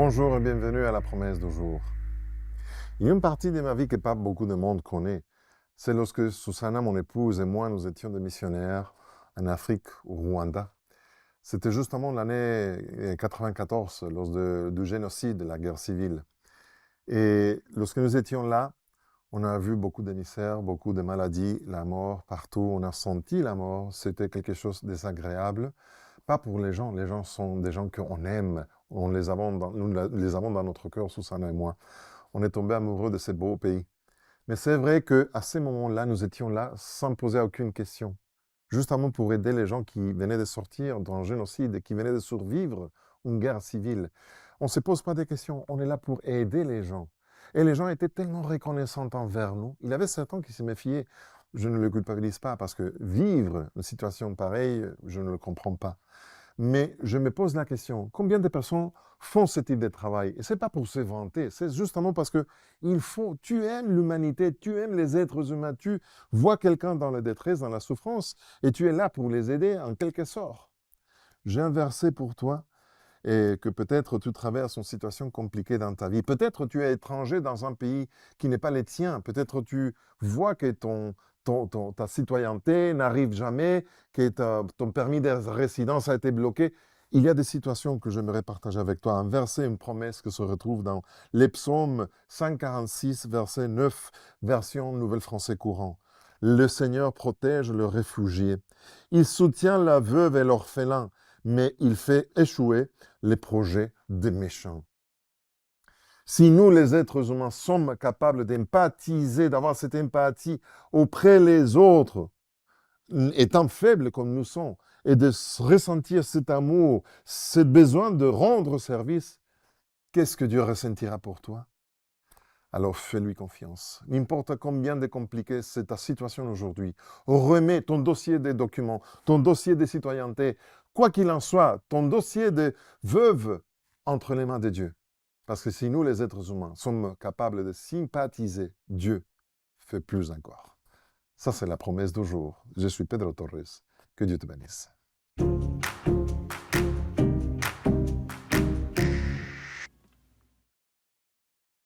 Bonjour et bienvenue à la promesse du jour. Il y a une partie de ma vie que pas beaucoup de monde connaît. C'est lorsque Susanna, mon épouse, et moi, nous étions des missionnaires en Afrique, au Rwanda. C'était justement l'année 94, lors du génocide, de la guerre civile. Et lorsque nous étions là, on a vu beaucoup d'émissaires, beaucoup de maladies, la mort partout. On a senti la mort. C'était quelque chose de désagréable. Pas pour les gens sont des gens qu'on aime. Nous les avons dans notre cœur, Susanna et moi. On est tombé amoureux de ces beaux pays. Mais c'est vrai qu'à ces moments-là, nous étions là sans poser aucune question. Justement pour aider les gens qui venaient de sortir d'un génocide et qui venaient de survivre une guerre civile. On ne se pose pas de questions, on est là pour aider les gens. Et les gens étaient tellement reconnaissants envers nous. Il y avait certains qui se méfiaient. Je ne le culpabilise pas parce que vivre une situation pareille, je ne le comprends pas. Mais je me pose la question, combien de personnes font ce type de travail? Et ce n'est pas pour se vanter, c'est justement parce que tu aimes l'humanité, tu aimes les êtres humains, tu vois quelqu'un dans la détresse, dans la souffrance, et tu es là pour les aider en quelque sorte. J'ai un verset pour toi et que peut-être tu traverses une situation compliquée dans ta vie. Peut-être tu es étranger dans un pays qui n'est pas le tien. Peut-être tu vois que ta citoyenneté n'arrive jamais, que ton permis de résidence a été bloqué. Il y a des situations que j'aimerais partager avec toi. Un verset, une promesse que se retrouve dans les psaumes 146, verset 9, version Nouvelle Français courant. Le Seigneur protège le réfugié. Il soutient la veuve et l'orphelin, mais il fait échouer les projets des méchants. Si nous, les êtres humains, sommes capables d'empathiser, d'avoir cette empathie auprès des autres, étant faibles comme nous sommes, et de ressentir cet amour, ce besoin de rendre service, qu'est-ce que Dieu ressentira pour toi? Alors fais-lui confiance. N'importe combien de compliqué c'est ta situation aujourd'hui, remets ton dossier des documents, ton dossier de citoyenneté, quoi qu'il en soit, ton dossier de veuve entre les mains de Dieu. Parce que si nous, les êtres humains, sommes capables de sympathiser, Dieu fait plus encore. Ça, c'est la promesse du jour. Je suis Pedro Torres. Que Dieu te bénisse.